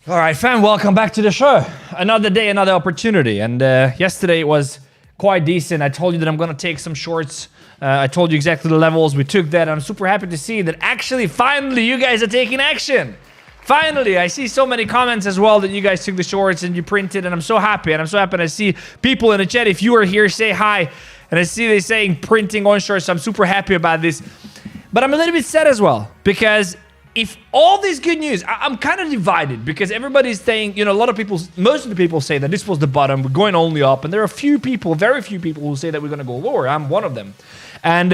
All right, fam, welcome back to the show. Another day, another opportunity. And yesterday it was quite decent. I told you that I'm going to take some shorts. I told you exactly the levels. We took that. I'm super happy to see that actually, finally, you guys are taking action. Finally, I see so many comments as well that you guys took the shorts and you printed, and I'm so happy. And I'm so happy, and I see people in the chat. If you are here, say hi. And I see they saying printing on shorts, so I'm super happy about this. But I'm a little bit sad as well, because if all this good news, I'm kind of divided, because everybody's saying, you know, a lot of people, most of the people say that this was the bottom, we're going only up. And there are a few people, very few people who say that we're going to go lower. I'm one of them. And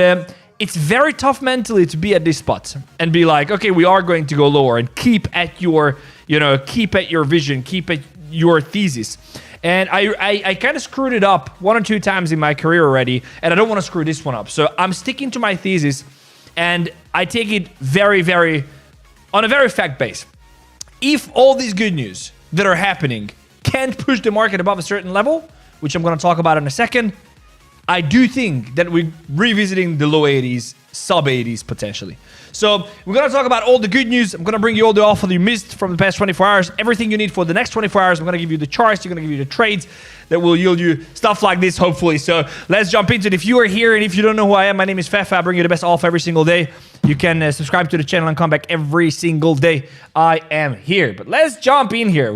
it's very tough mentally to be at this spot and be like, okay, we are going to go lower, and keep at your, you know, keep at your vision, keep at your thesis. And I kind of screwed it up 1 or 2 times in my career already, and I don't want to screw this one up. So I'm sticking to my thesis, and I take it on a very fact base. If all these good news that are happening can't push the market above a certain level, which I'm going to talk about in a second, I do think that we're revisiting the low 80s, sub 80s potentially. So we're going to talk about all the good news. I'm going to bring you all the offer that you missed from the past 24 hours, everything you need for the next 24 hours. I'm going to give you the charts, I'm going to give you the trades that will yield you stuff like this, hopefully. So let's jump into it. If you are here and if you don't know who I am, my name is Fefe. I bring you the best offer every single day. You can subscribe to the channel and come back every single day. I am here. But let's jump in here.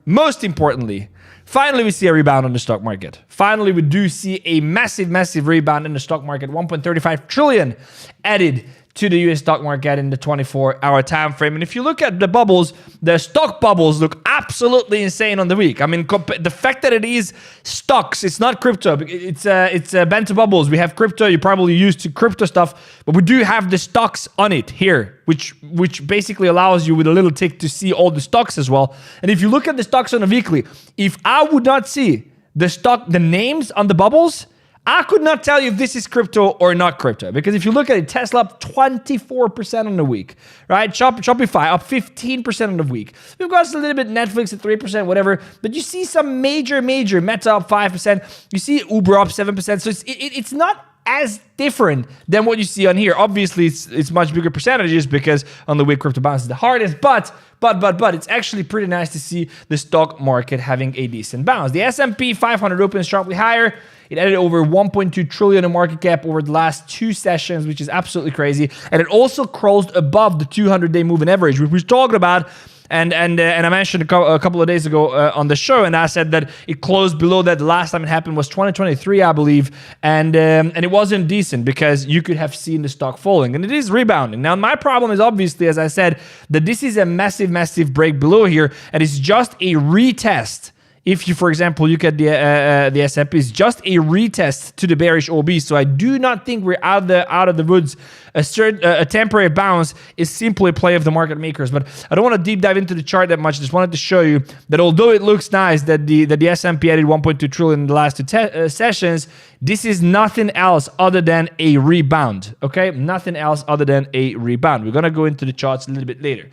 Most importantly, finally, we see a rebound on the stock market. Finally, we do see a massive, massive rebound in the stock market. 1.35 trillion added to the US stock market in the 24-hour time frame. And if you look at the bubbles, the stock bubbles look absolutely insane on the week. I mean, the fact that it is stocks, it's not crypto. It's bento bubbles. We have crypto. You're probably used to crypto stuff, but we do have the stocks on it here, which basically allows you with a little tick to see all the stocks as well. And if you look at the stocks on a weekly, if I would not see the names on the bubbles, I could not tell you if this is crypto or not crypto. Because if you look at it, Tesla up 24% on the week, right? Shopify up 15% on the week. We've got a little bit Netflix at 3%, whatever. But you see some major, Meta up 5%. You see Uber up 7%. So it's not as different than what you see on here. Obviously, it's much bigger percentages because on the week crypto bounces the hardest. But it's actually pretty nice to see the stock market having a decent bounce. The S&P 500 opens sharply higher. It added over 1.2 trillion in market cap over the last 2 sessions, which is absolutely crazy. And it also closed above the 200-day moving average, which we're talking about. And I mentioned a couple of days ago on the show, and I said that it closed below that. The last time it happened was 2023, I believe, and it wasn't decent because you could have seen the stock falling, and it is rebounding. Now, my problem is obviously, as I said, that this is a massive, massive break below here, and it's just a retest. If you, for example, look at the S&P, it's just a retest to the bearish OB. So I do not think we're out of the woods. A temporary bounce is simply a play of the market makers. But I don't want to deep dive into the chart that much. Just wanted to show you that although it looks nice that the S&P added 1.2 trillion in the last 2 sessions, this is nothing else other than a rebound. Okay, nothing else other than a rebound. We're gonna go into the charts a little bit later.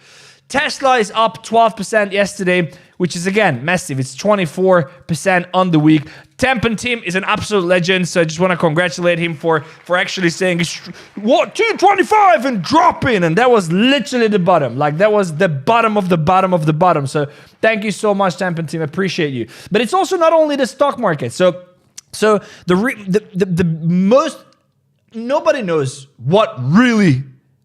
Tesla is up 12% yesterday, which is, again, massive. It's 24% on the week. Team is an absolute legend, so I just want to congratulate him for actually saying, what, 225 and dropping, and that was literally the bottom. Like, that was the bottom of the bottom of the bottom. So thank you so much, team. I appreciate you. But it's also not only the stock market. So the most, nobody knows what really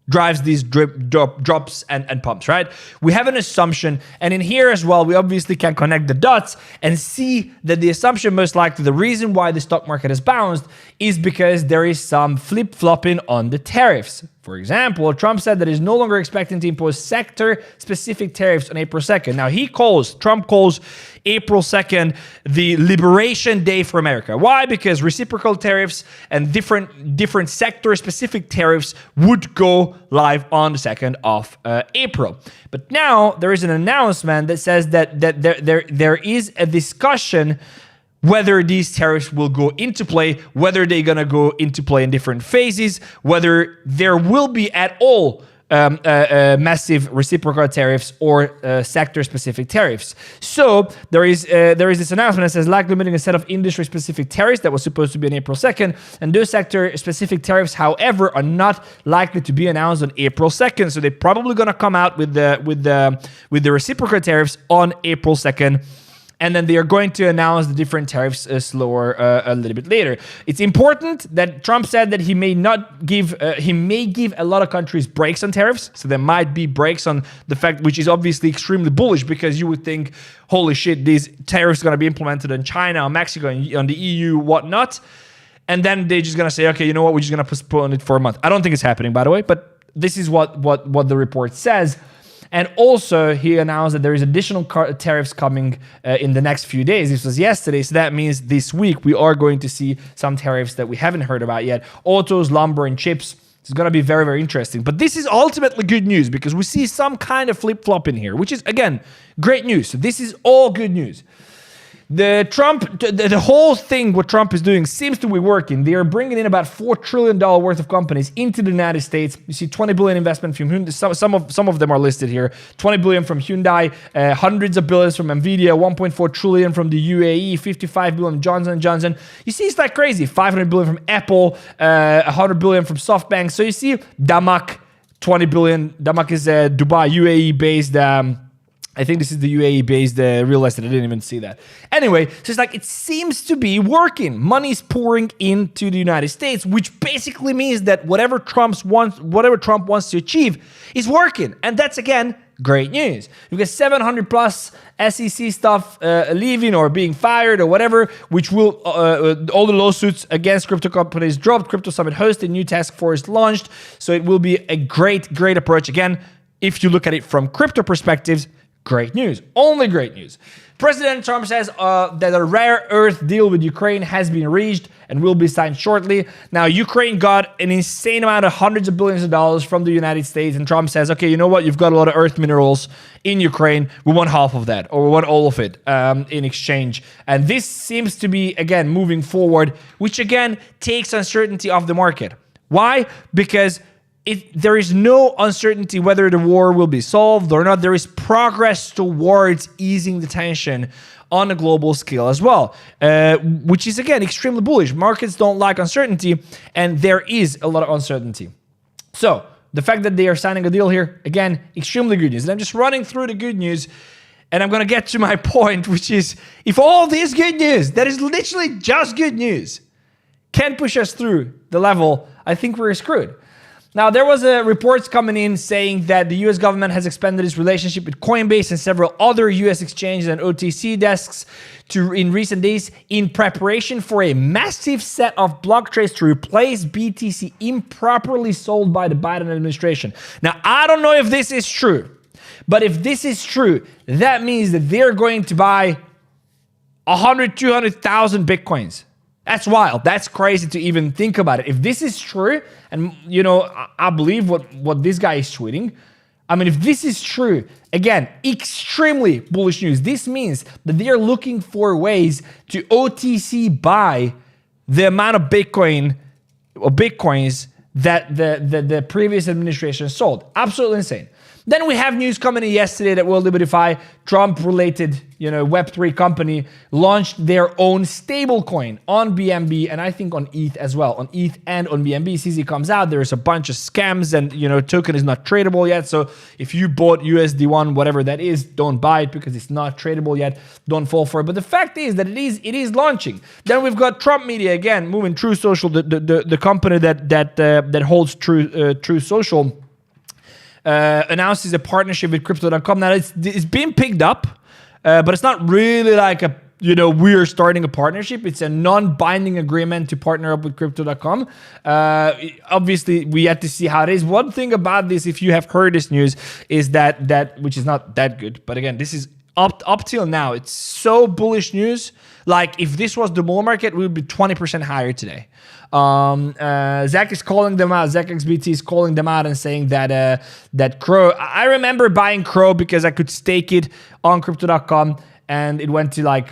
drives these drops and pumps, right? We have an assumption, and in here as well, we obviously can connect the dots and see that the assumption, most likely, the reason why the stock market has bounced is because there is some flip-flopping on the tariffs. For example, Trump said that he's no longer expecting to impose sector-specific tariffs on April 2nd. Now, Trump calls April 2nd the Liberation Day for America. Why? Because reciprocal tariffs and different sector-specific tariffs would go live on the 2nd of April. But now there is an announcement that says that there is a discussion whether these tariffs will go into play, whether they're going to go into play in different phases, whether there will be at all massive reciprocal tariffs or sector-specific tariffs. So there is this announcement that says likely limiting a set of industry-specific tariffs that was supposed to be on April 2nd, and those sector-specific tariffs, however, are not likely to be announced on April 2nd. So they're probably going to come out with the reciprocal tariffs on April 2nd. And then they are going to announce the different tariffs slower a little bit later. It's important that Trump said that he may give a lot of countries breaks on tariffs. So there might be breaks on the fact, which is obviously extremely bullish, because you would think, holy shit, these tariffs are going to be implemented on China, on Mexico, and on the EU, whatnot. And then they're just going to say, okay, you know what, we're just going to postpone it for a month. I don't think it's happening, by the way, but this is what the report says. And also, he announced that there is additional tariffs coming in the next few days. This was yesterday, so that means this week we are going to see some tariffs that we haven't heard about yet. Autos, lumber, and chips. It's going to be very, very interesting. But this is ultimately good news because we see some kind of flip-flop in here, which is, again, great news. So this is all good news. The whole thing, what Trump is doing, seems to be working. They are bringing in about $4 trillion worth of companies into the United States. You see 20 billion investment from Hyundai. Some of them are listed here. 20 billion from Hyundai, hundreds of billions from Nvidia, 1.4 trillion from the UAE, 55 billion from Johnson & Johnson. You see, it's like crazy. 500 billion from Apple, 100 billion from SoftBank. So you see 𝗙𝗥, 20 billion. 𝗙𝗥 is Dubai, UAE-based. I think this is the UAE-based real estate. I didn't even see that. Anyway, so it's like it seems to be working. Money's pouring into the United States, which basically means that whatever Trump wants to achieve is working. And that's, again, great news. You've got 700 plus SEC stuff leaving or being fired or whatever, which will, all the lawsuits against crypto companies dropped. Crypto Summit hosted, new task force launched. So it will be a great, great approach. Again, if you look at it from crypto perspectives, great news. Only great news. President Trump says that a rare earth deal with Ukraine has been reached and will be signed shortly. Now, Ukraine got an insane amount of hundreds of billions of dollars from the United States, and Trump says, okay, you know what? You've got a lot of earth minerals in Ukraine. We want half of that, or we want all of it in exchange. And this seems to be, again, moving forward, which, again, takes uncertainty off the market. Why? Because there is no uncertainty whether the war will be solved or not. There is progress towards easing the tension on a global scale as well, which is, again, extremely bullish. Markets don't like uncertainty, and there is a lot of uncertainty. So the fact that they are signing a deal here, again, extremely good news. And I'm just running through the good news, and I'm going to get to my point, which is, if all this good news, that is literally just good news, can push us through the level, I think we're screwed. Now, there was reports coming in saying that the U.S. government has expanded its relationship with Coinbase and several other U.S. exchanges and OTC desks in recent days in preparation for a massive set of block trades to replace BTC improperly sold by the Biden administration. Now, I don't know if this is true, but if this is true, that means that they're going to buy 100, 200,000 Bitcoins. That's wild. That's crazy to even think about it. If this is true, and you know, I believe what this guy is tweeting. I mean, if this is true, again, extremely bullish news. This means that they are looking for ways to OTC buy the amount of Bitcoin or Bitcoins that the previous administration sold. Absolutely insane. Then we have news coming in yesterday that 𝗙𝗘𝗙𝗙𝗙, Trump-related, Web3 company, launched their own stablecoin on BNB and I think on ETH as well. On ETH and on BNB, CZ comes out. There's a bunch of scams and, token is not tradable yet. So if you bought USD1, whatever that is, don't buy it because it's not tradable yet. Don't fall for it. But the fact is that it is launching. Then we've got Trump Media again, moving True Social, the company that holds True Social. Announces a partnership with Crypto.com. Now it's been picked up, but it's not really like we're starting a partnership. It's a non-binding agreement to partner up with Crypto.com. Obviously, we have to see how it is. One thing about this, if you have heard this news, is that which is not that good, but again, this is up till now, it's so bullish news. Like if this was the bull market, we would be 20% higher today. Zach is calling them out. 𝗙𝗥𝗙𝗙𝗪 is calling them out and saying that Crow. I remember buying Crow because I could stake it on Crypto.com and it went to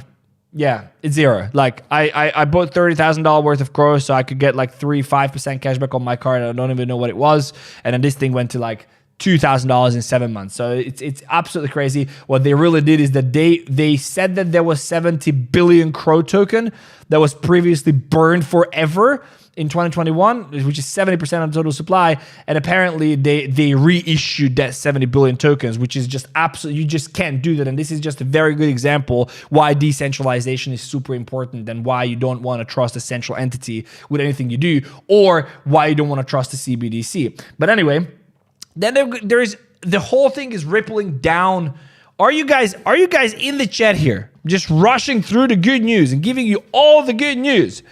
it's zero. Like I bought $30,000 worth of Crow so I could get like 3-5% cashback on my card. I don't even know what it was, and then this thing went to like $2,000 in 7 months. So it's absolutely crazy. What they really did is that they said that there was 70 billion CRO token that was previously burned forever in 2021, which is 70% of the total supply. And apparently they reissued that 70 billion tokens, which is just absolutely, you just can't do that. And this is just a very good example why decentralization is super important and why you don't want to trust a central entity with anything you do, or why you don't want to trust the CBDC. But anyway, then there's the whole thing is rippling down. Are you guys in the chat here? Just rushing through the good news and giving you all the good news.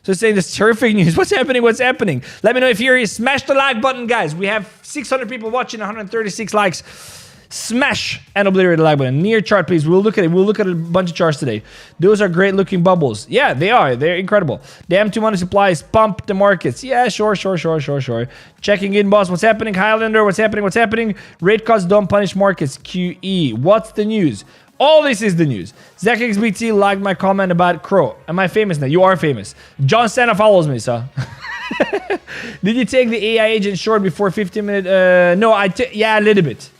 So saying this terrific news. What's happening? What's happening? Let me know if you're here. Smash the like button, guys. We have 600 people watching, 136 likes. Smash and obliterate the like button. Near chart, please. We'll look at it. We'll look at a bunch of charts today. Those are great looking bubbles. Yeah, they are. They're incredible. The M2 money supplies pump the markets. Yeah, sure. Checking in, boss. What's happening? Highlander, what's happening? Rate cuts don't punish markets. QE. What's the news? All this is the news. 𝗙𝗘𝗙𝗙𝗙𝗪 liked my comment about Crow. Am I famous now? You are famous. John Cena follows me, so. Did you take the AI agent short before 15-minute? No, yeah, a little bit.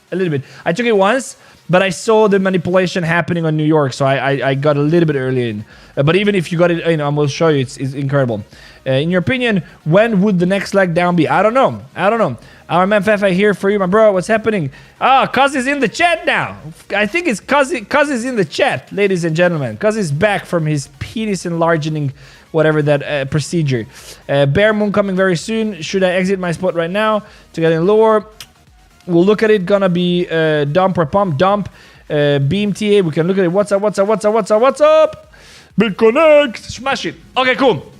I took it once, but I saw the manipulation happening on New York, so I got a little bit early in. But even if you got it, I will show you. It's incredible. In your opinion, when would the next leg down be? I don't know. Our man Fefe here for you, my bro. What's happening? Ah, Cuz is in the chat now. I think it's Cuz is in the chat, ladies and gentlemen. Cuz is back from his penis enlarging, whatever that procedure. Bear Moon coming very soon. Should I exit my spot right now to get in lower? We'll look at it. Gonna be dump or pump. Dump. Beam TA. We can look at it. What's up? Bitcoin X. Smash it. Okay, cool.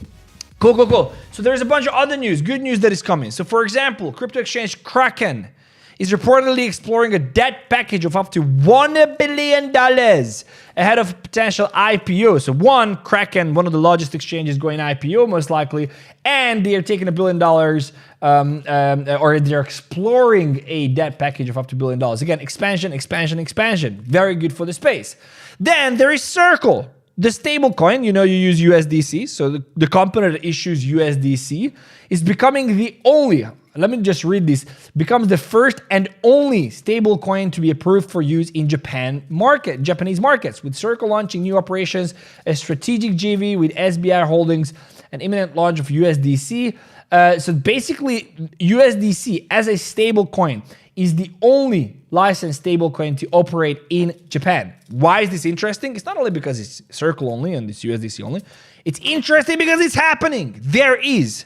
So there's a bunch of other news, good news that is coming. So for example, crypto exchange Kraken is reportedly exploring a debt package of up to $1 billion ahead of potential IPO. So Kraken, one of the largest exchanges going IPO most likely, and they are taking $1 billion, or they're exploring a debt package of up to $1 billion. Again, expansion. Very good for the space. Then there is Circle. The stablecoin, you use USDC, so the company that issues USDC is becoming the only, let me just read this, becomes the first and only stablecoin to be approved for use in Japanese markets, with Circle launching new operations, a strategic JV with SBI Holdings, an imminent launch of USDC. So basically, USDC as a stablecoin is the only licensed stablecoin to operate in Japan. Why is this interesting? It's not only because it's Circle only and it's USDC only. It's interesting because it's happening. There is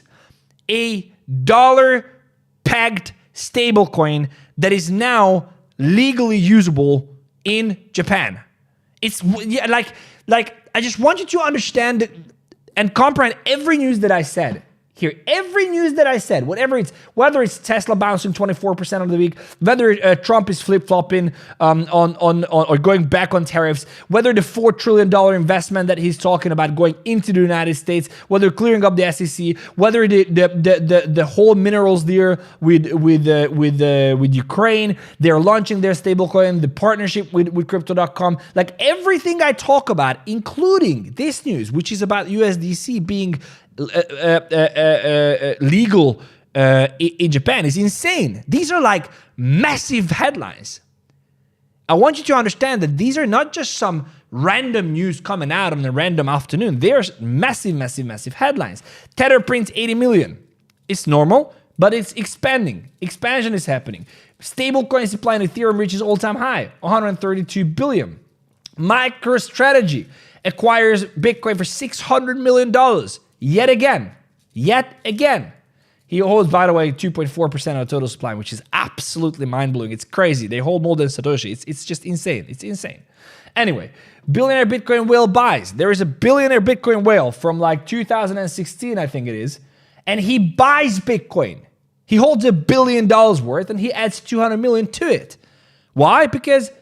a dollar-pegged stablecoin that is now legally usable in Japan. It's like I just want you to understand and comprehend every news that I said. Here, every news that I said, whether it's Tesla bouncing 24% of the week, whether Trump is flip-flopping or going back on tariffs, whether the $4 trillion investment that he's talking about going into the United States, whether clearing up the SEC, whether the whole minerals deal with Ukraine, they're launching their stablecoin, the partnership with Crypto.com, like everything I talk about, including this news, which is about USDC being legal in Japan, is insane. These are like massive headlines. I want you to understand that these are not just some random news coming out on a random afternoon. They are massive headlines. Tether prints 80 million. It's normal, but it's expanding. Expansion is happening. Stablecoin supply in Ethereum reaches all-time high, 132 billion. MicroStrategy acquires Bitcoin for $600 million. Yet again. He holds, by the way, 2.4% of the total supply, which is absolutely mind-blowing. It's crazy. They hold more than Satoshi. It's just insane. It's insane. Anyway, billionaire Bitcoin whale buys. There is a billionaire Bitcoin whale from like 2016, I think it is, and he buys Bitcoin. He holds $1 billion worth, and he adds 200 million to it. Why? Because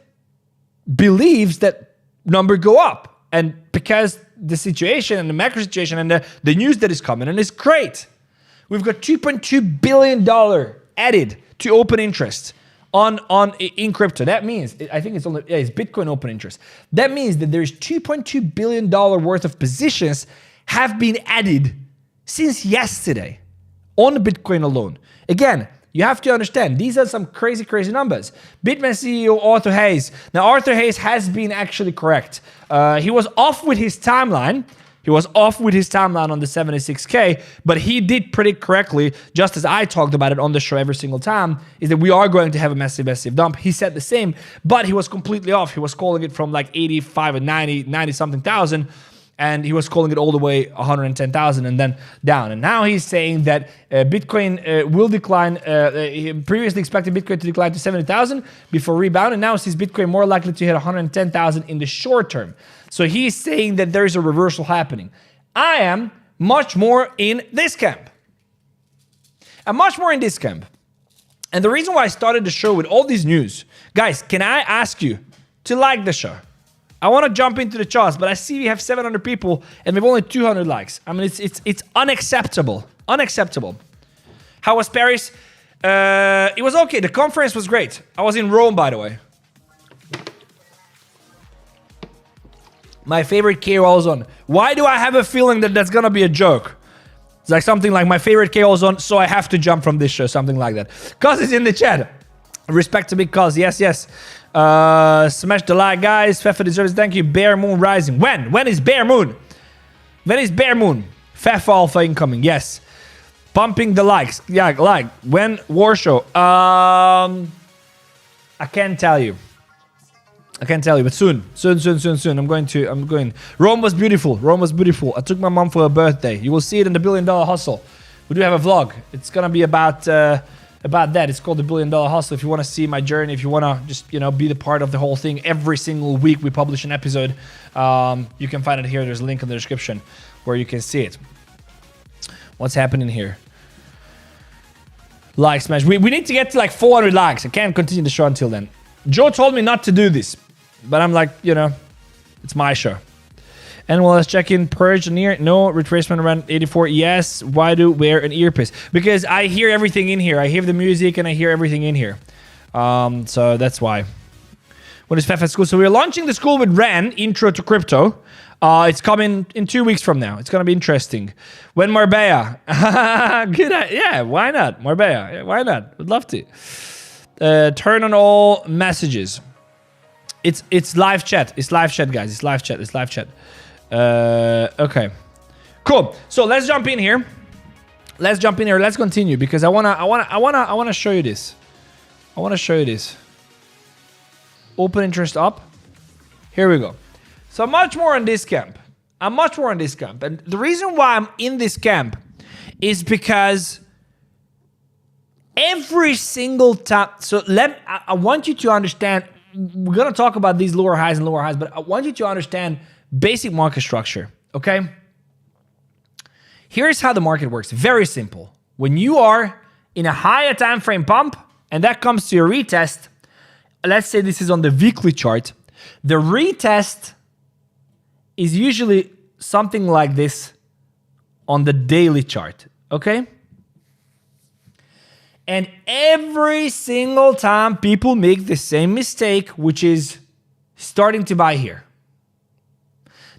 believes that number go up. And because the situation and the macro situation and the news that is coming, and it's great. We've got $2.2 billion added to open interest in crypto. That means, I think it's Bitcoin open interest. That means that there's $2.2 billion worth of positions have been added since yesterday on Bitcoin alone. Again, You have to understand, these are some crazy, crazy numbers. Bitmain CEO Arthur Hayes. Now, Arthur Hayes has been actually correct. He was off with his timeline. He was off with his timeline on the 76K, but he did predict correctly, just as I talked about it on the show every single time, is that we are going to have a massive, massive dump. He said the same, but he was completely off. He was calling it from like 85 and 90 something thousand, and he was calling it all the way 110,000 and then down. And now he's saying that Bitcoin will decline. He previously expected Bitcoin to decline to 70,000 before rebound, and now sees Bitcoin more likely to hit 110,000 in the short term. So he's saying that there is a reversal happening. I am much more in this camp. I'm much more in this camp. And the reason why I started the show with all these news, guys, can I ask you to like the show? I want to jump into the charts, but I see we have 700 people and we have only 200 likes. I mean, it's unacceptable. Unacceptable. How was Paris? It was okay. The conference was great. I was in Rome, by the way. My favorite KOL zone. Why do I have a feeling that that's gonna be a joke? It's like something like my favorite KOL zone, so I have to jump from this show, something like that. Cuz is in the chat. Respect to big cuz. Yes, yes. Smash the like, guys. Fefe deserves thank you. Bear Moon rising. When? When is Bear Moon? When is Bear Moon? Fefe Alpha incoming. Yes. Pumping the likes. Yeah, like when War Show. I can't tell you. I can't tell you, but soon. I'm going. Rome was beautiful. Rome was beautiful. I took my mom for her birthday. You will see it in the $1 Billion Hustle. We do have a vlog. It's gonna be about that. It's called the $1 Billion Hustle. If you want to see my journey, if you want to just be the part of the whole thing, every single week we publish an episode. You can find it here. There's a link in the description where you can see it. What's happening here? Like smash. We need to get to like 400 likes. I can't continue the show until then. Joe told me not to do this, but I'm like, it's my show. And well, let's check in. Purge and ear. No. Retracement around 84. Yes. Why do wear an earpiece? Because I hear everything in here. I hear the music and I hear everything in here. So that's why. When is Fefe school? So we're launching the school with Ren, Intro to Crypto. It's coming in 2 weeks from now. It's going to be interesting. When Marbella? Good. Yeah, why not? Marbella. Yeah, why not? Would love to. Turn on all messages. It's live chat. It's live chat, guys. It's live chat. It's live chat. Okay. Cool. So let's jump in here. Let's jump in here. Let's continue because I wanna show you this. I wanna show you this. Open interest up. Here we go. So I'm much more in this camp. I'm much more in this camp. And the reason why I'm in this camp is because every single time, so I want you to understand, we're going to talk about these lower highs, but I want you to understand basic market structure, okay? Here's how the market works. Very simple. When you are in a higher time frame pump, and that comes to your retest, let's say this is on the weekly chart, the retest is usually something like this on the daily chart, okay? And every single time people make the same mistake, which is starting to buy here.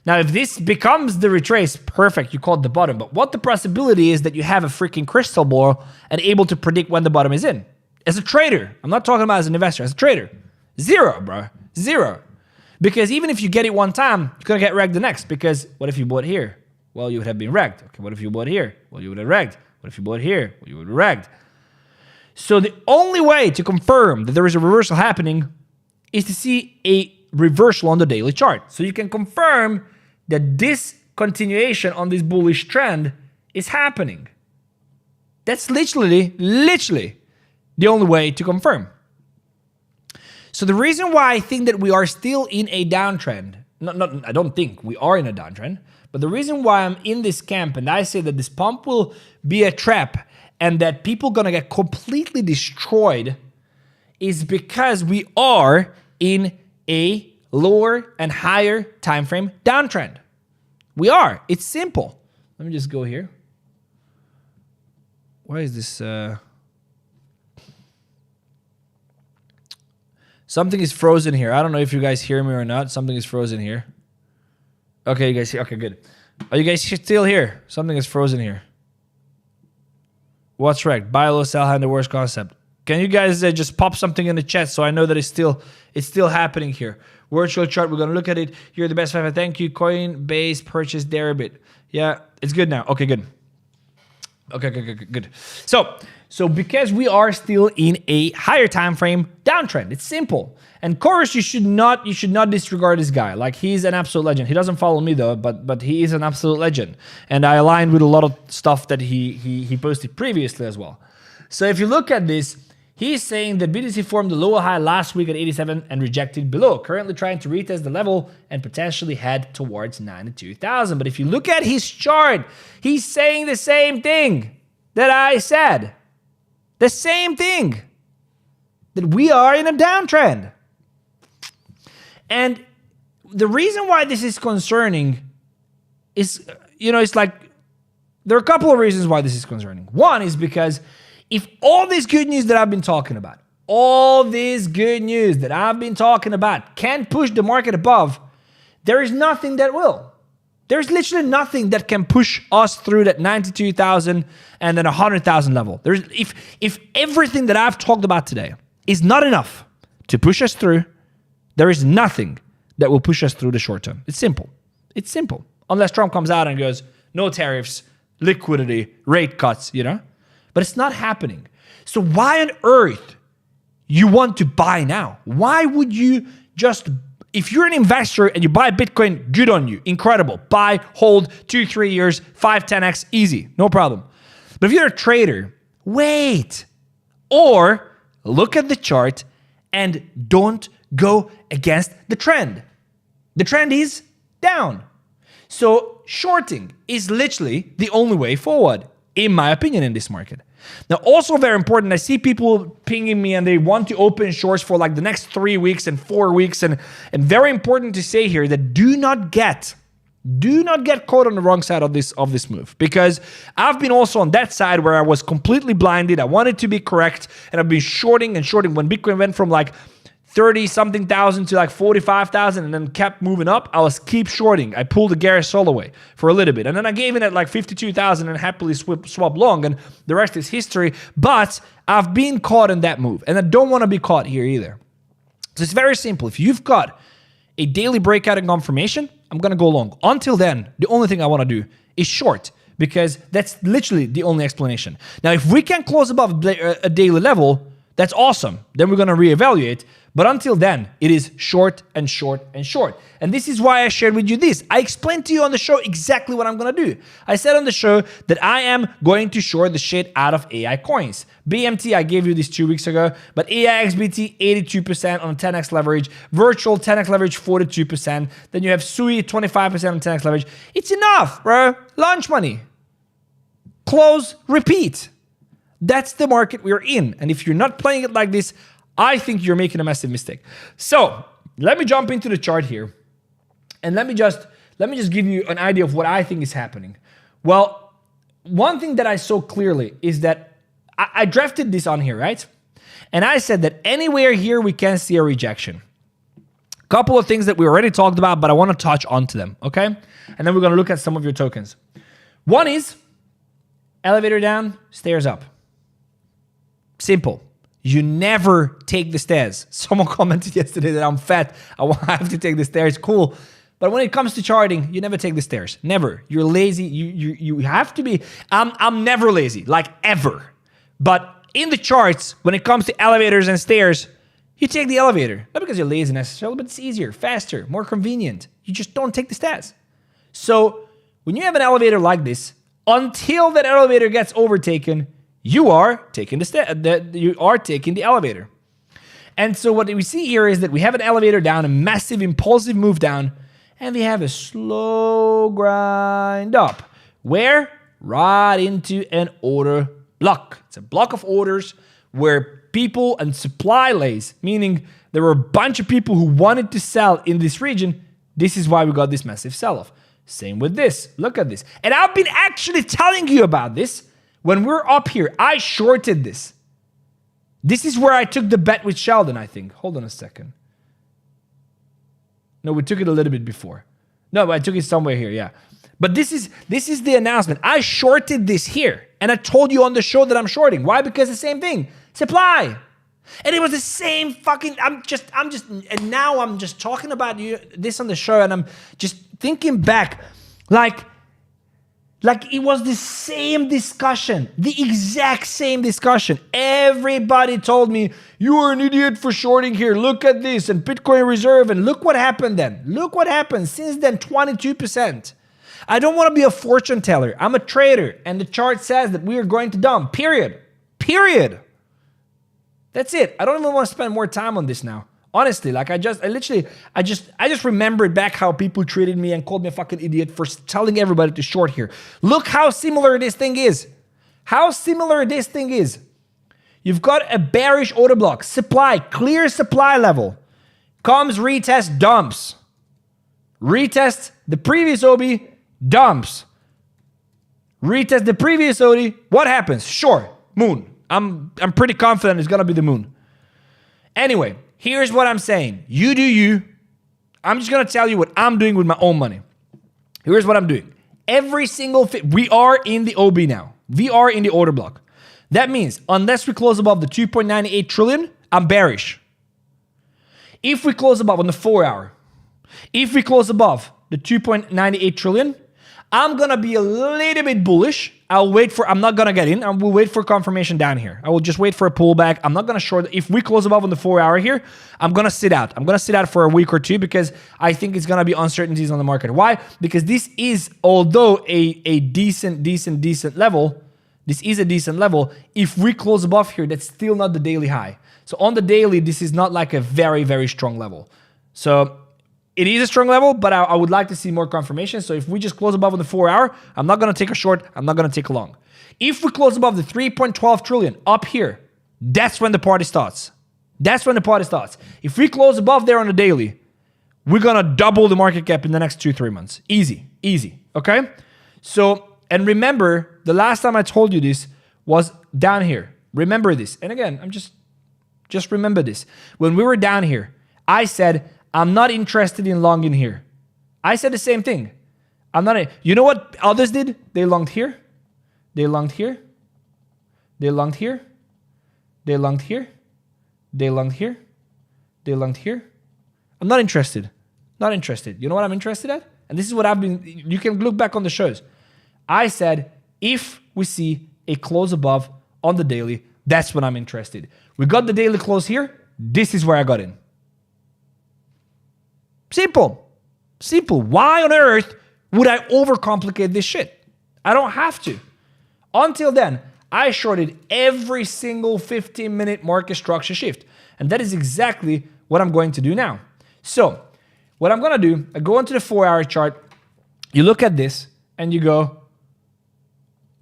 Now, if this becomes the retrace, perfect, you caught the bottom. But what the possibility is that you have a freaking crystal ball and able to predict when the bottom is in. As a trader, I'm not talking about as an investor, as a trader. Zero, bro, zero. Because even if you get it one time, you're gonna get ragged the next. Because what if you bought here? Well, you would have been ragged. Okay, what if you bought here? Well, you would have ragged. What if you bought here? Well, you would have ragged. So the only way to confirm that there is a reversal happening is to see a reversal on the daily chart. So you can confirm that this continuation on this bullish trend is happening. That's literally the only way to confirm. So the reason why I think that we are still in a downtrend, I don't think we are in a downtrend, but the reason why I'm in this camp and I say that this pump will be a trap and that people gonna get completely destroyed is because we are in a lower and higher time frame downtrend. We are. It's simple. Let me just go here. Why is this? Something is frozen here. I don't know if you guys hear me or not. Something is frozen here. Okay, you guys hear? Okay, good. Are you guys still here? Something is frozen here. What's right? Buy low, sell high, the worst concept. Can you guys just pop something in the chat so I know that it's still happening here? Virtual chart, we're gonna look at it. You're the best, Fefe. Thank you. Coinbase purchase 𝗙𝗟𝗏𝗪. Yeah, it's good now. Okay, good. Okay, good. So because we are still in a higher time frame downtrend, it's simple. And of course, you should not disregard this guy. Like, he's an absolute legend. He doesn't follow me though, but he is an absolute legend. And I aligned with a lot of stuff that he posted previously as well. So if you look at this, he's saying that BTC formed the lower high last week at 87 and rejected below. Currently trying to retest the level and potentially head towards 92,000. But if you look at his chart, he's saying the same thing that I said. The same thing. That we are in a downtrend. And the reason why this is concerning is, it's like, there are a couple of reasons why this is concerning. One is because if all this good news that I've been talking about, can push the market above, there is nothing that will. There's literally nothing that can push us through that 92,000 and then 100,000 level. If everything that I've talked about today is not enough to push us through, there is nothing that will push us through the short term. It's simple. It's simple. Unless Trump comes out and goes, no tariffs, liquidity, rate cuts, But it's not happening. So why on earth you want to buy now? Why would you just, if you're an investor and you buy Bitcoin, good on you. Incredible. Buy, hold, 2-3 years, 5-10x, easy. No problem. But if you're a trader, wait. Or look at the chart and don't go against the trend. The trend is down. So shorting is literally the only way forward, in my opinion, in this market. Now, also very important, I see people pinging me and they want to open shorts for like the next 3 weeks and 4 weeks. And very important to say here that do not get caught on the wrong side of this move, because I've been also on that side where I was completely blinded. I wanted to be correct, and I've been shorting when Bitcoin went from like 30-something thousand to like 45,000 and then kept moving up. I was keep shorting. I pulled the 𝗙𝗟𝗏 away for a little bit, and then I gave in at like 52,000 and happily swapped long, and the rest is history. But I've been caught in that move, and I don't want to be caught here either. So it's very simple. If you've got a daily breakout and confirmation, I'm going to go long. Until then, the only thing I want to do is short, because that's literally the only explanation. Now, if we can close above a daily level, that's awesome. Then we're going to reevaluate. But until then, it is short and short and short. And this is why I shared with you this. I explained to you on the show exactly what I'm going to do. I said on the show that I am going to short the shit out of AI coins. BMT, I gave you this 2 weeks ago. But AIXBT, 82% on 10x leverage. Virtual 10x leverage, 42%. Then you have SUI, 25% on 10x leverage. It's enough, bro. Launch money. Close, repeat. That's the market we're in. And if you're not playing it like this, I think you're making a massive mistake. So let me jump into the chart here, and let me just give you an idea of what I think is happening. Well, one thing that I saw clearly is that I drafted this on here, right? And I said that anywhere here we can see a rejection. Couple of things that we already talked about, but I want to touch onto them, okay? And then we're going to look at some of your tokens. One is elevator down, stairs up. Simple. You never take the stairs. Someone commented yesterday that I'm fat. I have to take the stairs. Cool. But when it comes to charting, you never take the stairs. Never. You're lazy. You have to be. I'm never lazy, like ever. But in the charts, when it comes to elevators and stairs, you take the elevator. Not because you're lazy necessarily, but it's easier, faster, more convenient. You just don't take the stairs. So when you have an elevator like this, until that elevator gets overtaken, you are taking the elevator. And so what we see here is that we have an elevator down, a massive impulsive move down, and we have a slow grind up. Where? Right into an order block. It's a block of orders where people and supply lays, meaning there were a bunch of people who wanted to sell in this region. This is why we got this massive sell-off. Same with this. Look at this. And I've been actually telling you about this. When we're up here, I shorted this. This is where I took the bet with Sheldon, I think. Hold on a second. No, we took it a little bit before. No, but I took it somewhere here, yeah. But this is the announcement. I shorted this here, and I told you on the show that I'm shorting. Why? Because the same thing, supply. And it was the same fucking, and now I'm just talking about this on the show, and I'm just thinking back, like it was the same discussion, the exact same discussion. Everybody told me, you are an idiot for shorting here. Look at this, and Bitcoin reserve, and look what happened then. Look what happened. Since then, 22%. I don't want to be a fortune teller. I'm a trader, and the chart says that we are going to dump, period. Period. That's it. I don't even want to spend more time on this now. Honestly, like I just remembered back how people treated me and called me a fucking idiot for telling everybody to short here. Look how similar this thing is. How similar this thing is. You've got a bearish order block, supply, clear supply level. Comes, retest, dumps. Retest the previous OB, dumps. Retest the previous OB, what happens? Short, moon. I'm pretty confident it's gonna be the moon. Anyway, here's what I'm saying. You do you. I'm just gonna tell you what I'm doing with my own money. Here's what I'm doing. Every single we are in the OB now. We are in the order block. That means unless we close above the 2.98 trillion, I'm bearish. If we close above on the 4 hour, if we close above the 2.98 trillion, I'm gonna be a little bit bullish. I'm not gonna get in. I will wait for confirmation down here. I will just wait for a pullback. I'm not gonna short. If we close above on the 4 hour here, I'm gonna sit out. I'm gonna sit out for a week or two because I think it's gonna be uncertainties on the market. Why? Because this is, although a decent level, this is a decent level. If we close above here, that's still not the daily high. So on the daily, this is not like a very, very strong level. So it is a strong level, but I would like to see more confirmation. So if we just close above on the 4 hour, I'm not going to take a short. I'm not going to take a long. If we close above the 3.12 trillion up here, that's when the party starts. That's when the party starts. If we close above there on the daily, we're going to double the market cap in the next 2-3 months. Easy, easy. Okay? So, and remember, the last time I told you this was down here. Remember this. And again, I'm just remember this. When we were down here, I said, I'm not interested in longing here. I said the same thing. You know what others did? They longed here. They longed here. They longed here. They longed here. They longed here. They longed here. I'm not interested. Not interested. You know what I'm interested at? And this is what you can look back on the shows. I said, if we see a close above on the daily, that's when I'm interested. We got the daily close here. This is where I got in. Simple. Simple. Why on earth would I overcomplicate this shit? I don't have to. Until then, I shorted every single 15-minute market structure shift. And that is exactly what I'm going to do now. So, what I'm going to do, I go into the 4-hour chart, you look at this, and you go,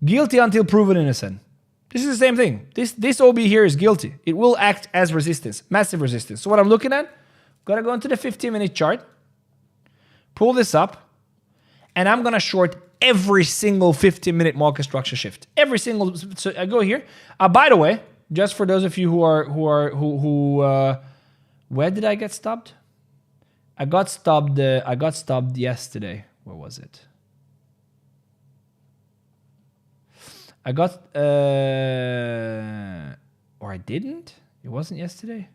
guilty until proven innocent. This is the same thing. This OB here is guilty. It will act as resistance, massive resistance. So what I'm looking at, gotta go into the 15-minute chart, pull this up, and I'm gonna short every single 15-minute market structure shift. Every single. So I go here. By the way, just for those of you where did I get stopped? I got stopped yesterday. Where was it? I got or I didn't. It wasn't yesterday.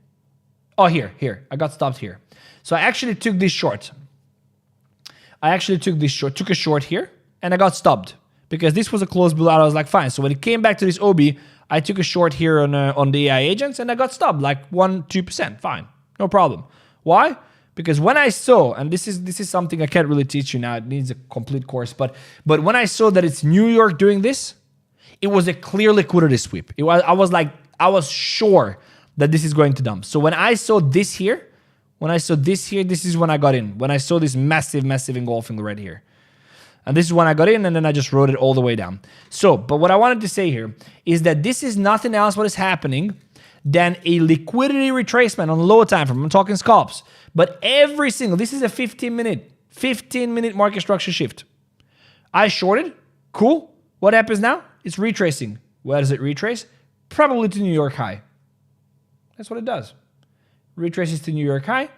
Oh, here. I got stopped here. So I actually took this short. Took a short here, and I got stopped because this was a close below. I was like, fine. So when it came back to this OB, I took a short here on the AI agents, and I got stopped like 1-2%. Fine, no problem. Why? Because when I saw, and this is something I can't really teach you now. It needs a complete course. But when I saw that it's New York doing this, it was a clear liquidity sweep. I was sure that this is going to dump. So when I saw this here, this is when I got in. When I saw this massive engulfing right here. And this is when I got in, and then I just wrote it all the way down. So, but what I wanted to say here is that this is nothing else what is happening than a liquidity retracement on the lower time frame. I'm talking scalps. But this is a 15-minute market structure shift. I shorted. Cool. What happens now? It's retracing. Where does it retrace? Probably to New York high. That's what it does. Retraces to New York high.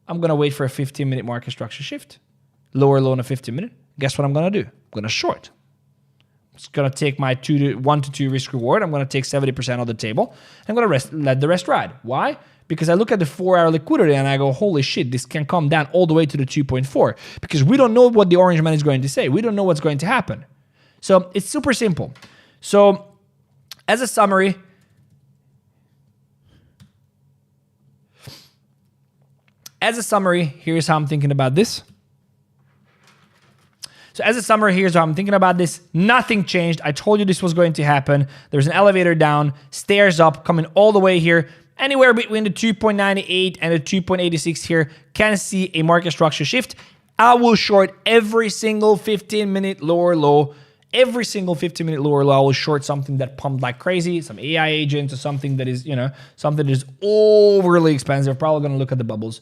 I'm going to wait for a 15-minute market structure shift. Lower low on a 15-minute. guess what I'm going to do? I'm going to short. It's going to take my 1 to 2 risk reward. I'm going to take 70% of the table. I'm going to let the rest ride. Why? Because I look at the 4-hour liquidity and I go, holy shit, this can come down all the way to the 2.4 because we don't know what the orange man is going to say. We don't know what's going to happen. So it's super simple. So as a summary, here's how I'm thinking about this. So as a summary, here's how I'm thinking about this. Nothing changed. I told you this was going to happen. There's an elevator down, stairs up, coming all the way here. Anywhere between the 2.98 and the 2.86 here, can see a market structure shift. I will short every single 15-minute lower low. Every single 15-minute lower low, I will short something that pumped like crazy, some AI agents or something that is, something that is overly expensive. Probably going to look at the bubbles.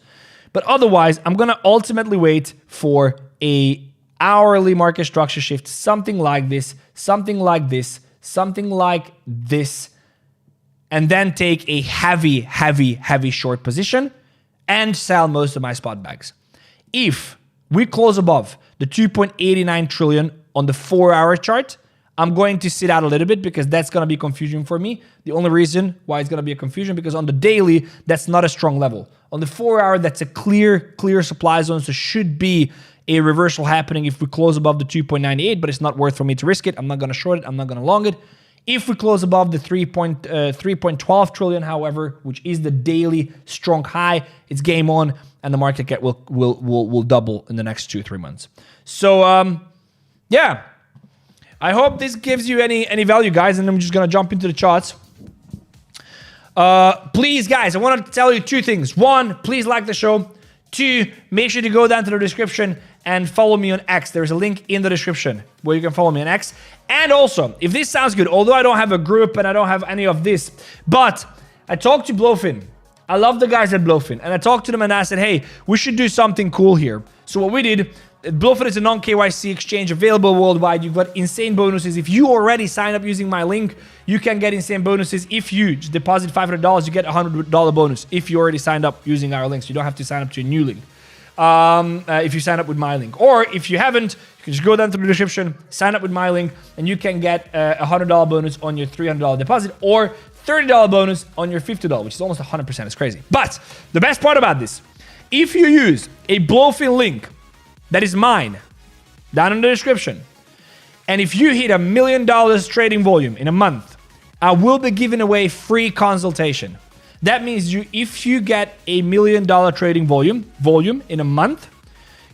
But otherwise, I'm going to ultimately wait for a hourly market structure shift, something like this, something like this, something like this, and then take a heavy short position and sell most of my spot bags. If we close above the 2.89 trillion on the 4-hour chart, I'm going to sit out a little bit because that's going to be confusion for me. The only reason why it's going to be a confusion because on the daily, that's not a strong level. On the 4-hour, that's a clear supply zone, so should be a reversal happening if we close above the 2.98, but it's not worth for me to risk it. I'm not going to short it. I'm not going to long it. If we close above the 3.12 trillion, however, which is the daily strong high, it's game on, and the market cap will double in the next 2-3 months. So, yeah. I hope this gives you any value, guys, and I'm just going to jump into the charts. Please, guys, I want to tell you 2 things. 1, please like the show. 2, make sure to go down to the description and follow me on X. There's a link in the description where you can follow me on X. And also, if this sounds good, although I don't have a group and I don't have any of this, but I talked to Blowfin. I love the guys at Blowfin. And I talked to them and I said, hey, we should do something cool here. So what we did, Blowfin is a non-KYC exchange available worldwide. You've got insane bonuses. If you already sign up using my link, you can get insane bonuses. If you just deposit $500, you get a $100 bonus. If you already signed up using our links, you don't have to sign up to a new link. If you sign up with my link. Or if you haven't, you can just go down to the description, sign up with my link, and you can get a $100 bonus on your $300 deposit or $30 bonus on your $50, which is almost 100%. It's crazy. But the best part about this, if you use a Blowfin link that is mine, down in the description, and if you hit $1 million trading volume in a month, I will be giving away free consultation. That means if you get $1 million trading volume in a month,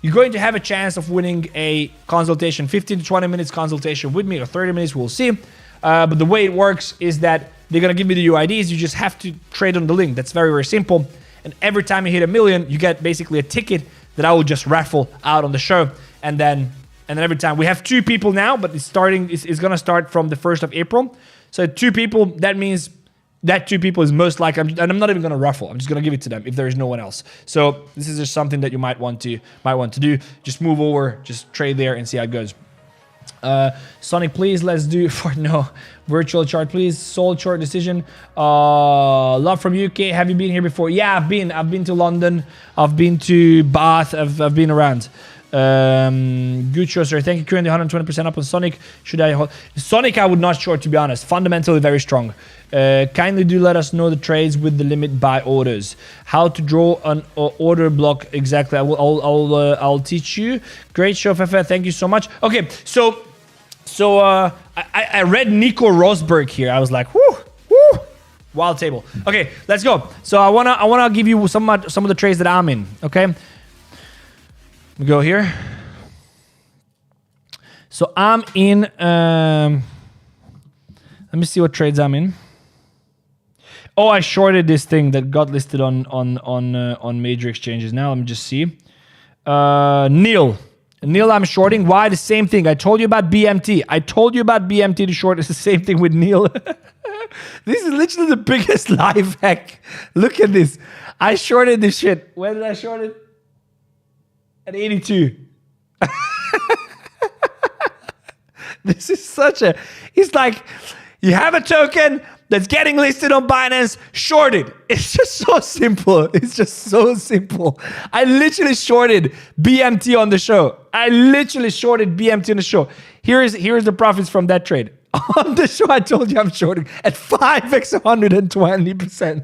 you're going to have a chance of winning a consultation, 15 to 20 minutes consultation with me, or 30 minutes, we'll see. But the way it works is that they're going to give you the UIDs. You just have to trade on the link. That's very very simple. And every time you hit $1 million, you get basically a ticket that I will just raffle out on the show. And then every time, we have 2 people now, but it's going to start from the 1st of April. So 2 people, that means that 2 people is most likely, and I'm not even going to raffle. I'm just going to give it to them if there is no one else. So this is just something that you might want to do. Just move over, just trade there and see how it goes. Sonic, please, let's do virtual chart, please. Sold short decision. Love from UK. Have you been here before? Yeah, I've been to London. I've been to Bath. I've been around. Good show, sir. Thank you. Currently 120% up on Sonic. Should I hold? Sonic, I would not short, to be honest. Fundamentally very strong. Kindly do let us know the trades with the limit buy orders. How to draw an order block exactly. I'll teach you. Great show, Fefe. Thank you so much. Okay, so I read Nico Rosberg here. I was like, whoo, wild table. Okay, let's go. So I wanna give you some of the trades that I'm in. Okay, we go here. So I'm in. Let me see what trades I'm in. Oh, I shorted this thing that got listed on major exchanges. Now let me just see. Neil, I'm shorting. Why? The same thing. I told you about BMT. I told you about BMT to short. It's the same thing with Neil. This is literally the biggest life hack. Look at this. I shorted this shit. Where did I short it? At 82. This is it's like, you have a token, that's getting listed on Binance, short it. It's just so simple. It's just so simple. I literally shorted BMT on the show. Here's the profits from that trade. On the show, I told you I'm shorting at 5x 120%.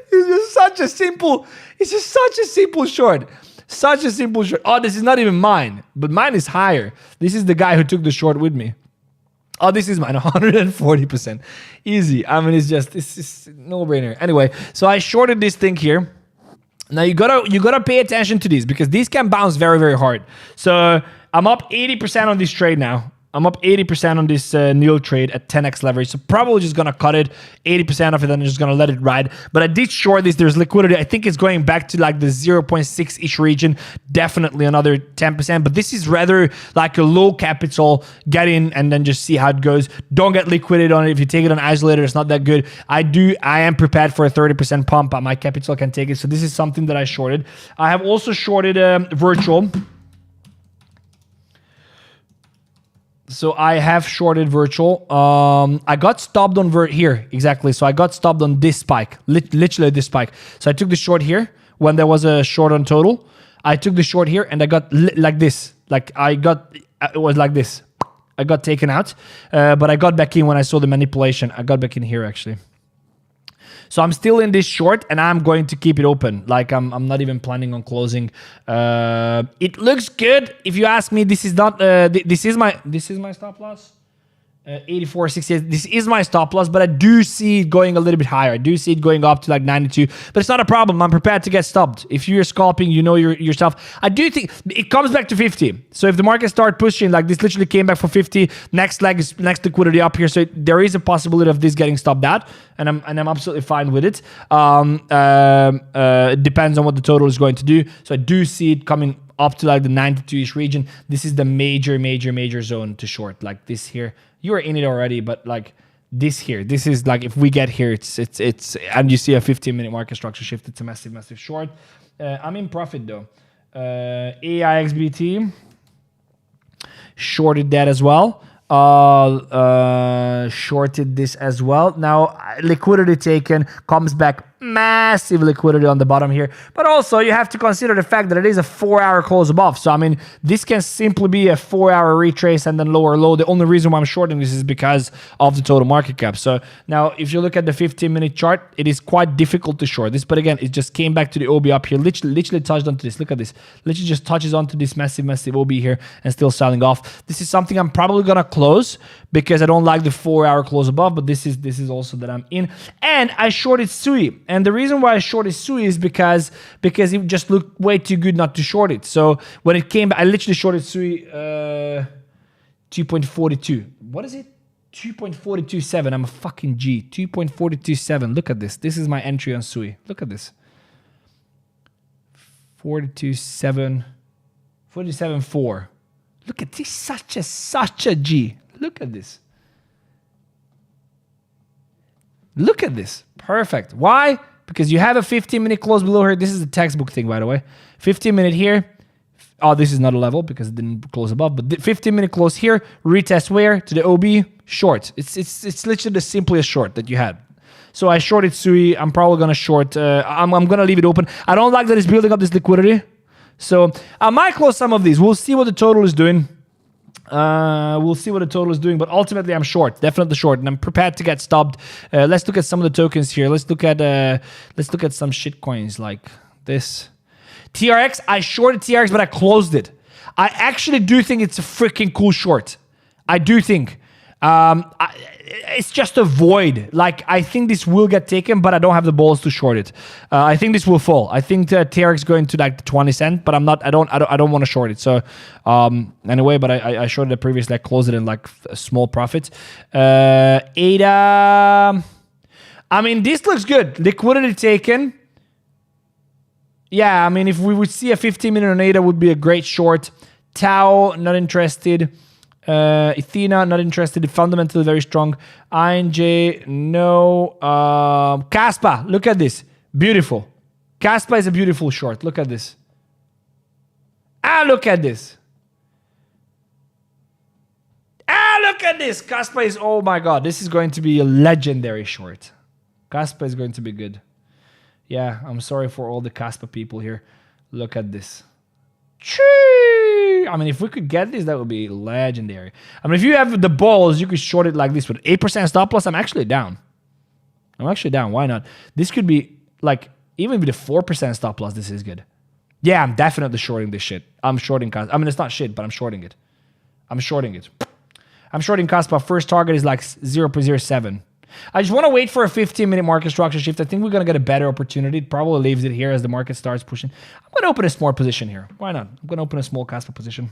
It's just such a simple short. Such a simple short. Oh, this is not even mine, but mine is higher. This is the guy who took the short with me. Oh, this is mine, 140%. Easy. I mean, it's no-brainer. Anyway, so I shorted this thing here. Now you gotta pay attention to these because these can bounce very, very hard. So I'm up 80% on this trade now. I'm up 80% on this nil trade at 10x leverage. So probably just going to cut it, 80% of it, and I'm just going to let it ride. But I did short this. There's liquidity. I think it's going back to like the 0.6-ish region. Definitely another 10%. But this is rather like a low capital. Get in and then just see how it goes. Don't get liquidated on it. If you take it on isolator, it's not that good. I am prepared for a 30% pump. My capital can take it. So this is something that I shorted. I have also shorted virtual. So I have shorted virtual. I got stopped on here, exactly. So I got stopped on this spike, literally this spike. So I took the short here when there was a short on total. I took the short here and I got like this. It was like this. I got taken out, but I got back in when I saw the manipulation. I got back in here actually. So I'm still in this short and I'm going to keep it open. Like I'm not even planning on closing. It looks good. If you ask me, this is not, this is my stop loss. 84.68. This is my stop loss, but I do see it going a little bit higher. I do see it going up to like 92, but it's not a problem. I'm prepared to get stopped. If you're scalping, you know yourself. I do think it comes back to 50. So if the market start pushing, like this literally came back for 50, next leg is next liquidity up here. So there is a possibility of this getting stopped out, and I'm absolutely fine with it. It depends on what the total is going to do. So I do see it coming up to like the 92-ish region. This is the major zone to short. Like this here. You are in it already, but like this here, this is like if we get here, it's and you see a 15-minute market structure shift, it's a massive short. I'm in profit though. AIXBT shorted that as well. Shorted this as well. Now liquidity taken, comes back, massive liquidity on the bottom here, but also you have to consider the fact that it is a 4-hour close above. So I mean, this can simply be a 4-hour retrace and then lower low. The only reason why I'm shorting this is because of the total market cap. So now if you look at the 15-minute chart, it is quite difficult to short this, but again, it just came back to the OB up here, literally touched onto this. Look at this, literally just touches onto this massive OB here and still selling off. This is something I'm probably gonna close because I don't like the 4-hour close above, but this is also that I'm in. And I shorted 𝗠𝗎. And the reason why I shorted 𝗠𝗎 is because it just looked way too good not to short it. So when it came back, I literally shorted 𝗠𝗎 2.42. What is it? 2.427. I'm a fucking G. 2.427. Look at this. This is my entry on 𝗠𝗎. Look at this. 42.7. 47.4. Look at this. Such a G. Look at this. Look at this. Perfect. Why? Because you have a 15-minute close below here. This is a textbook thing, by the way. 15-minute here. Oh, this is not a level because it didn't close above. But 15-minute close here. Retest where? To the OB. Short. It's literally the simplest short that you had. So I shorted 𝗠𝗎. I'm probably going to short. I'm going to leave it open. I don't like that it's building up this liquidity. So I might close some of these. We'll see what the total is doing. But ultimately I'm short, definitely short, and I'm prepared to get stopped. Let's look at some of the tokens here. Let's look at some shit coins like this. TRX, I shorted TRX, but I closed it. I actually do think it's a freaking cool short. I do think. It's just a void. Like, I think this will get taken, but I don't have the balls to short it. I think this will fall. I think the TRX going to like the 20 cent, but I don't want to short it. So anyway, but I shorted it previously. I closed it in like a small profit. ADA. I mean, this looks good. Liquidity taken. Yeah, I mean, if we would see a 15-minute on ADA, would be a great short. Tau, not interested. Ethena, not interested. Fundamentally very strong. INJ, no. Kaspa, look at this. Beautiful. Kaspa is a beautiful short. Look at this. Look at this. Look look at this. 𝗙𝗘𝗙𝗙 is, oh my God, this is going to be a legendary short. 𝗙𝗘𝗙 is going to be good. Yeah, I'm sorry for all the 𝗙𝗘𝗙 people here. Look at this. I mean, if we could get this, that would be legendary. I mean, if you have the balls, you could short it like this with 8% stop loss. I'm actually down. Why not? This could be like, even with a 4% stop loss, this is good. Yeah, I'm definitely shorting this shit. I'm shorting 𝗙𝗘𝗙. I mean, it's not shit, but I'm shorting it. I'm shorting 𝗙𝗘𝗙𝗙. First target is like 0.07. I just want to wait for a 15-minute market structure shift. I think we're going to get a better opportunity. It probably leaves it here as the market starts pushing. I'm going to open a small position here. Why not? I'm going to open a small 𝗙𝗘𝗙 position.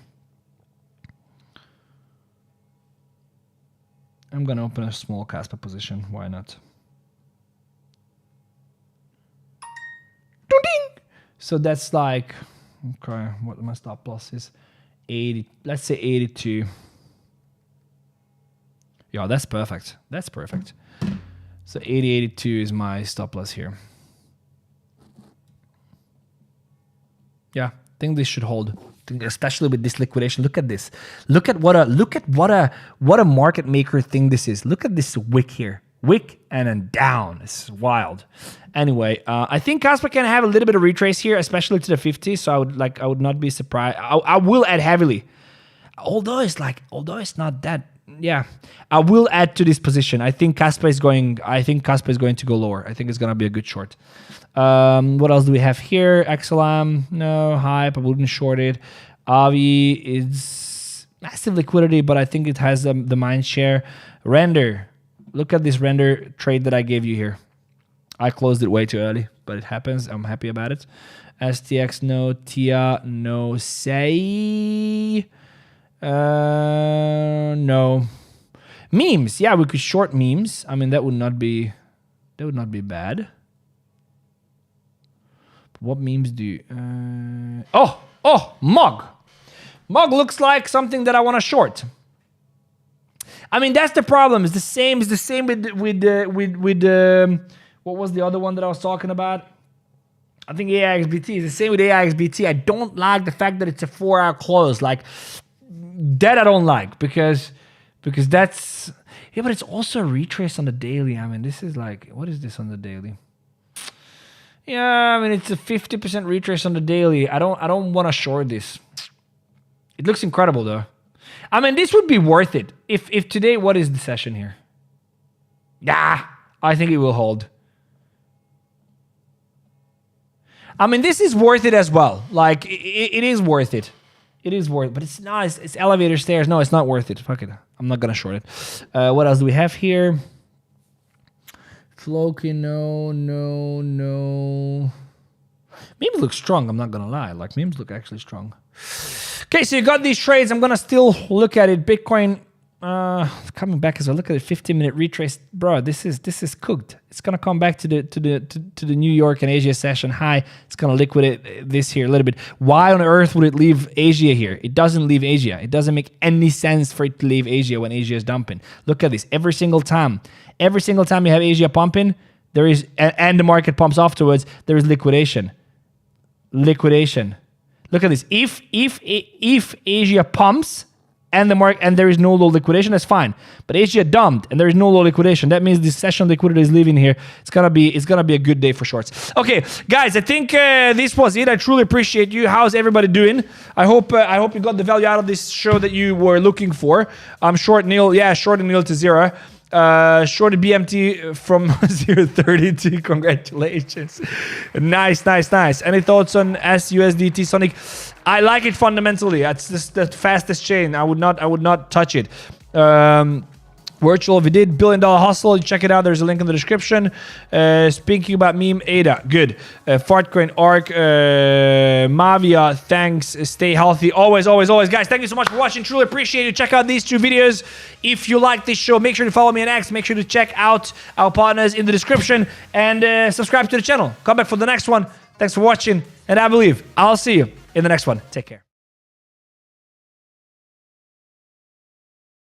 Why not? So that's like, okay, what my stop loss is? 80. Let's say 82. Yeah, that's perfect. So 80, 82 is my stop loss here. Yeah, I think this should hold. Especially with this liquidation. Look at this. Look at what a market maker thing this is. Look at this wick here. Wick and then down. It's wild. Anyway, I think 𝗙𝗘𝗙 can have a little bit of retrace here, especially to the 50. So I would not be surprised. I will add heavily. Although it's not that. Yeah, I will add to this position. I think 𝗙𝗘𝗙 is going to go lower. I think it's gonna be a good short. What else do we have here? XLM, no. Hype, I wouldn't short it. Avi is massive liquidity, but I think it has the mind share. Render, look at this render trade that I gave you here. I closed it way too early, but it happens. I'm happy about it. STX, no. TIA, no. Say. No. Memes, yeah, we could short memes. I mean, that would not be bad. What memes do you, Mug. Mug looks like something that I want to short. I mean, that's the problem. It's the same with what was the other one that I was talking about? I think AIXBT is the same with AIXBT. I don't like the fact that it's a 4-hour close. Like that I don't like because that's, yeah, but it's also a retrace on the daily. I mean, this is like, what is this on the daily? Yeah, I mean, it's a 50% retrace on the daily. I don't want to short this. It looks incredible though. I mean, this would be worth it. If today, what is the session here? Yeah, I think it will hold. I mean, this is worth it as well. Like, it is worth it. It is worth it, but it's not. It's elevator stairs. No, it's not worth it. Fuck it. I'm not going to short it. What else do we have here? Floki, no. Memes look strong. I'm not going to lie. Like, memes look actually strong. Okay, so you got these trades. I'm going to still look at it. Bitcoin coming back as I look at it. 15-minute retrace. Bro, this is cooked. It's going to come back to the New York and Asia session high. It's going to liquidate this here a little bit. Why on earth would it leave Asia here? It doesn't leave Asia. It doesn't make any sense for it to leave Asia when Asia is dumping. Look at this. Every single time you have Asia pumping, there is, and the market pumps afterwards, there is liquidation. Look at this. If Asia pumps and there is no low liquidation, that's fine. But Asia dumped and there is no low liquidation. That means this session liquidity is leaving here. It's gonna be a good day for shorts. Okay, guys, I think this was it. I truly appreciate you. How's everybody doing? I hope you got the value out of this show that you were looking for. I'm short Neil. Yeah, shorting Neil to zero. Shorted BMT from 0.30 to congratulations. Nice. Any thoughts on SUSDT Sonic? I like it fundamentally. It's just the fastest chain. I would not touch it. Virtual, we did $1 Billion Hustle. Check it out. There's a link in the description. Speaking about meme, ADA, good. Fartcoin, ARC, Mavia, thanks. Stay healthy. Always. Guys, thank you so much for watching. Truly appreciate it. Check out these 2 videos. If you like this show, make sure to follow me on X. Make sure to check out our partners in the description. And subscribe to the channel. Come back for the next one. Thanks for watching. And I believe I'll see you in the next one. Take care.